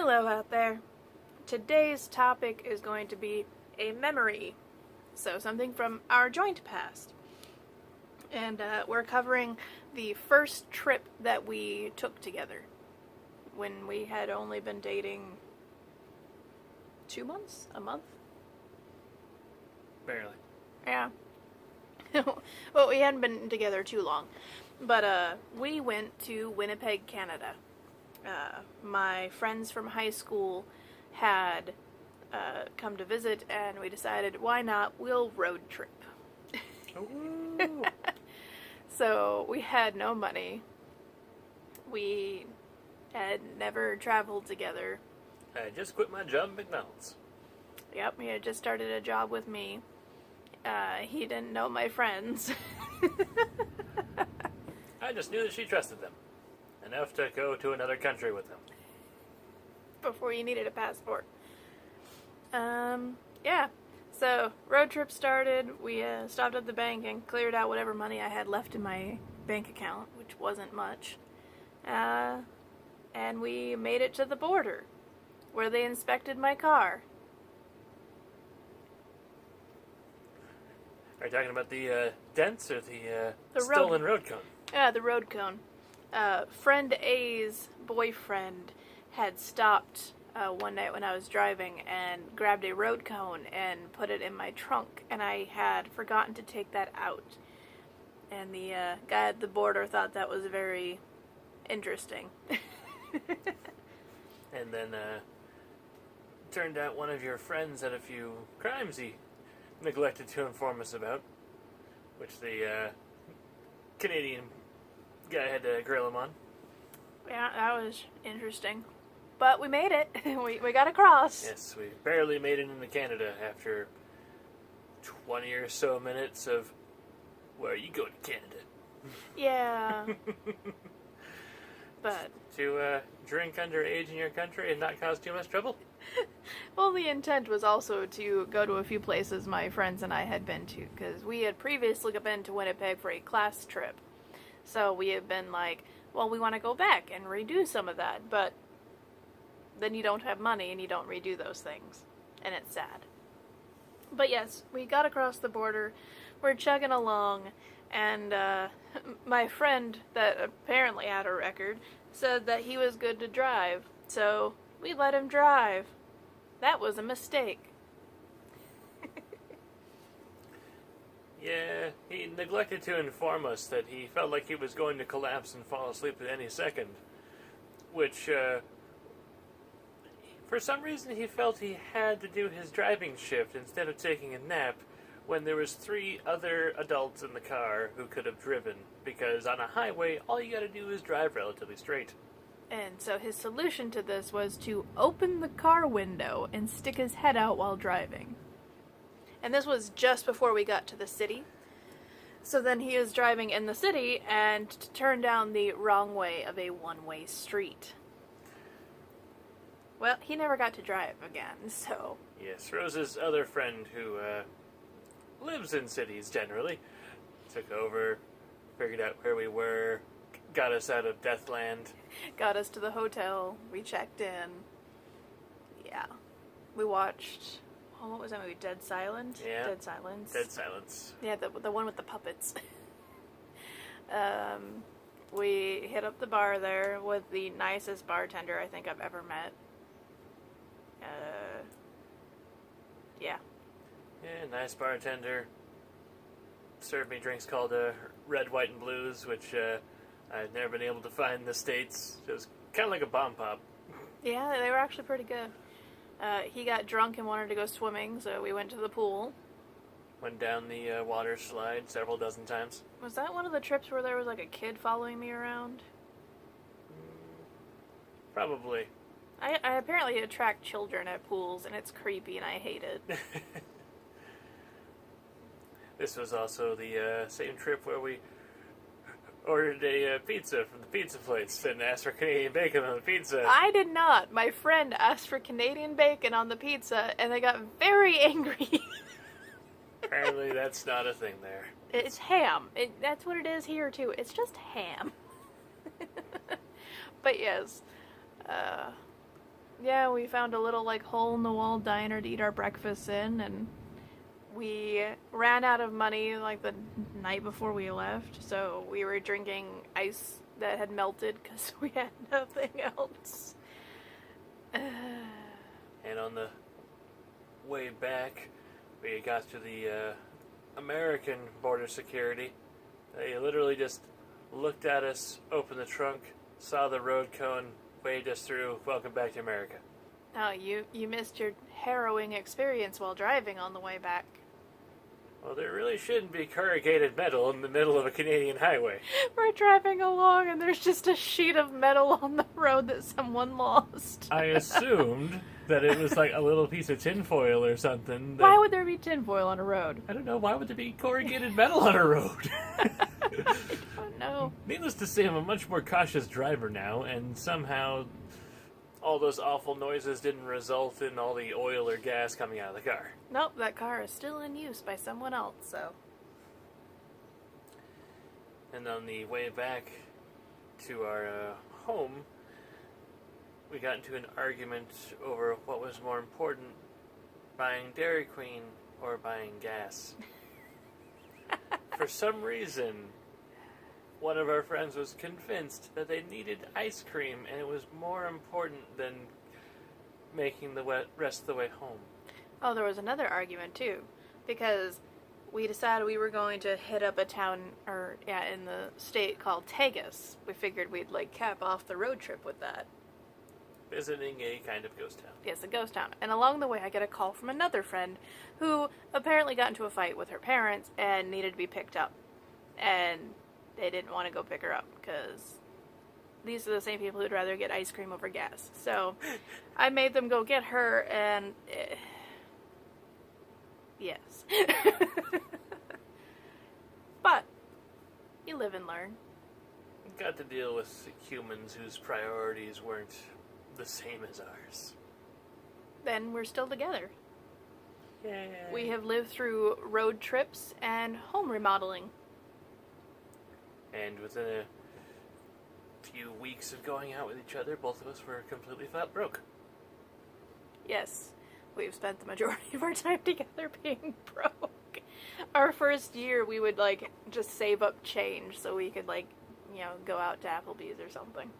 Hello out there. Today's topic is going to be a memory. So something from our joint past. And we're covering the first trip that we took together when we had only been dating 2 months? A month? Barely. Yeah. Well, we hadn't been together too long. But we went to Winnipeg, Canada. My friends from high school had come to visit, and we decided, why not? We'll road trip. So we had no money. We had never traveled together. I just quit my job at McDonald's. Yep, he had just started a job with me. He didn't know my friends. I just knew that she trusted them enough to go to another country with them. Before you needed a passport. Yeah. So, road trip started. We stopped at the bank and cleared out whatever money I had left in my bank account, which wasn't much. And we made it to the border, where they inspected my car. Are you talking about the dents or the The stolen road cone? Yeah, the road cone. Friend A's boyfriend had stopped one night when I was driving and grabbed a road cone and put it in my trunk, and I had forgotten to take that out. And the guy at the border thought that was very interesting. And then turned out one of your friends had a few crimes he neglected to inform us about, which the Canadian guy had to grill him on. Yeah, that was interesting. But we made it. we got across. Yes, we barely made it into Canada after 20 or so minutes of, where you go to Canada? Yeah. But To drink underage in your country and not cause too much trouble? well, the intent was also to go to a few places my friends and I had been to, because we had previously been to Winnipeg for a class trip. So we had been like, well, we want to go back and redo some of that, but then you don't have money and you don't redo those things, and it's sad. But yes, we got across the border, we're chugging along, and my friend that apparently had a record said that he was good to drive, so we let him drive. That was a mistake. Yeah, he neglected to inform us that he felt like he was going to collapse and fall asleep at any second, which, for some reason he felt he had to do his driving shift instead of taking a nap when there was 3 other adults in the car who could have driven, because on a highway, all you gotta do is drive relatively straight. And so his solution to this was to open the car window and stick his head out while driving. And this was just before we got to the city. So then he was driving in the city and turned down the wrong way of a one-way street. Well, he never got to drive again, so... Yes, Rose's other friend who lives in cities generally took over, figured out where we were, got us out of Deathland. Got us to the hotel, we checked in. Yeah. We watched... Oh, what was that movie? Dead Silent? Yeah. Dead Silence. Dead Silence. Yeah, the one with the puppets. We hit up the bar there with the nicest bartender I think I've ever met. Yeah. Yeah, nice bartender. Served me drinks called Red, White, and Blues, which I've never been able to find in the States. It was kind of like a bomb pop. Yeah, they were actually pretty good. He got drunk and wanted to go swimming, so we went to the pool. Went down the water slide several dozen times. Was that one of the trips where there was like a kid following me around? Probably. I apparently attract children at pools, and it's creepy, and I hate it. This was also the same trip where we ordered a pizza from the pizza place and asked for Canadian bacon on the pizza. I did not. My friend asked for Canadian bacon on the pizza, and they got very angry. Apparently that's not a thing there. It's ham. That's what it is here, too. It's just ham. But yes, Yeah, we found a little like hole in the wall diner to eat our breakfasts in, and we ran out of money like the night before we left, so we were drinking ice that had melted because we had nothing else. And on the way back, we got to the American border security. They literally just looked at us, opened the trunk, saw the road cone, waved us through. Welcome back to America. Oh, you missed your harrowing experience while driving on the way back. Well, there really shouldn't be corrugated metal in the middle of a Canadian highway. We're driving along and there's just a sheet of metal on the road that someone lost. I assumed that it was like a little piece of tinfoil or something. Why would there be tinfoil on a road? I don't know. Why would there be corrugated metal on a road? Oh no. Needless to say, I'm a much more cautious driver now, and somehow all those awful noises didn't result in all the oil or gas coming out of the car. Nope, that car is still in use by someone else, so. And on the way back to our home, we got into an argument over what was more important, buying Dairy Queen or buying gas. For some reason, one of our friends was convinced that they needed ice cream, and it was more important than making the rest of the way home. Oh, there was another argument too, because we decided we were going to hit up a town, in the state called Tegus. We figured we'd cap off the road trip with that. Visiting a kind of ghost town. Yes, a ghost town. And along the way, I get a call from another friend who apparently got into a fight with her parents and needed to be picked up. And they didn't want to go pick her up because these are the same people who'd rather get ice cream over gas. So I made them go get her, and yes. But you live and learn. Got to deal with humans whose priorities weren't the same as ours. Then we're still together. Yay. We have lived through road trips and home remodeling. And within a few weeks of going out with each other, both of us were completely flat broke. Yes, we've spent the majority of our time together being broke. Our first year, we would just save up change so we could go out to Applebee's or something.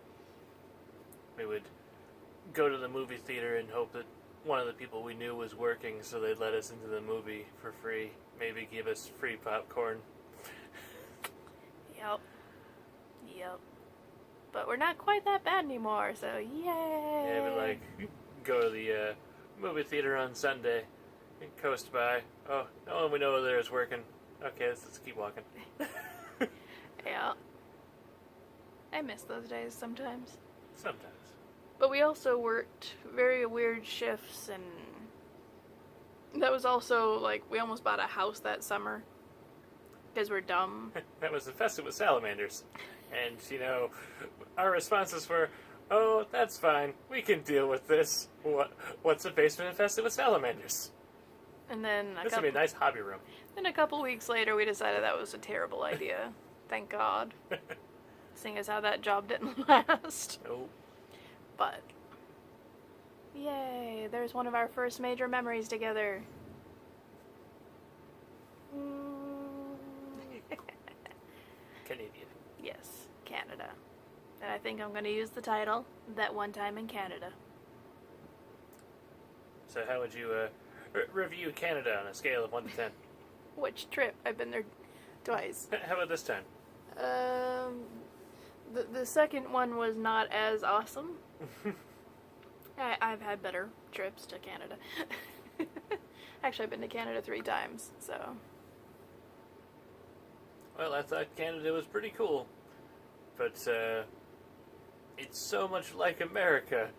We would go to the movie theater and hope that one of the people we knew was working, so they'd let us into the movie for free. Maybe give us free popcorn. Yep. But we're not quite that bad anymore, so yay! Yeah, we go to the movie theater on Sunday and coast by. Oh, no one we know there is working. Okay, let's keep walking. Yeah. I miss those days sometimes. Sometimes. But we also worked very weird shifts, and that was also, we almost bought a house that summer. Because we're dumb. That was infested with salamanders. And, our responses were, oh, that's fine. We can deal with this. What's a basement infested with salamanders? And then This would be a nice hobby room. Then a couple weeks later, we decided that was a terrible idea. Thank God. Seeing as how that job didn't last. Nope. But, yay, there's one of our first major memories together. Canadian. Yes, Canada. And I think I'm going to use the title, That One Time in Canada. So how would you review Canada on a scale of 1 to 10? Which trip? I've been there twice. How about this time? The second one was not as awesome. I've had better trips to Canada. Actually, I've been to Canada 3 times, so... Well, I thought Canada was pretty cool. But, it's so much like America.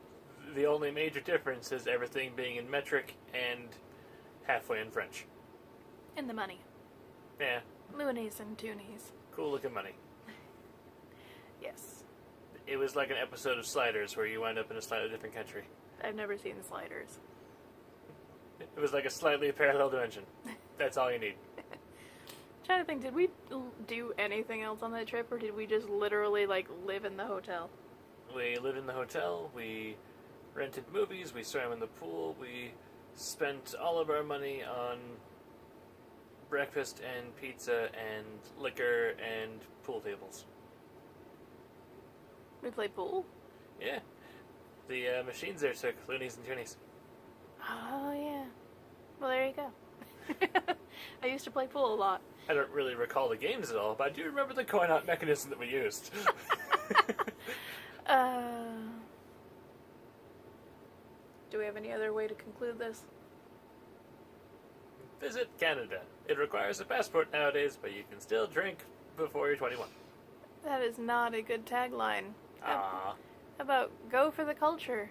The only major difference is everything being in metric and halfway in French. And the money. Yeah. Loonies and toonies. Cool looking money. Yes. It was like an episode of Sliders where you wind up in a slightly different country. I've never seen Sliders. It was like a slightly parallel dimension. That's all you need. Trying to think, did we do anything else on that trip, or did we just literally live in the hotel? We lived in the hotel. We rented movies, we swam in the pool, we spent all of our money on breakfast and pizza and liquor and pool tables. We played pool. Yeah. The machines there took loonies and toonies. Oh yeah. Well, there you go. I used to play pool a lot. I don't really recall the games at all, but I do remember the coin-out mechanism that we used. Do we have any other way to conclude this? Visit Canada. It requires a passport nowadays, but you can still drink before you're 21. That is not a good tagline. Ah. How about go for the culture?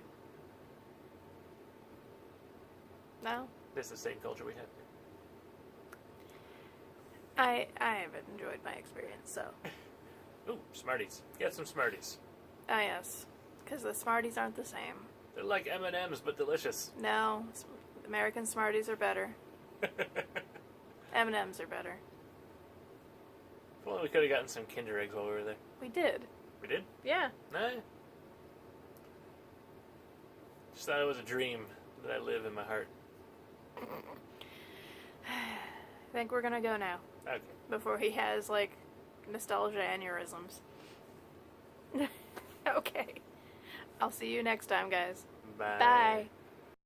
No? This is the same culture we have. I haven't enjoyed my experience, so. Ooh, Smarties. Get some Smarties. Ah, yes. Because the Smarties aren't the same. They're like M&M's, but delicious. No, American Smarties are better. M&M's are better. Well, we could have gotten some Kinder Eggs while we were there. We did. We did? Yeah. Nah. Just thought it was a dream that I live in my heart. I think we're gonna go now. Okay. Before he has, like, nostalgia aneurysms. Okay. I'll see you next time, guys. Bye. Bye.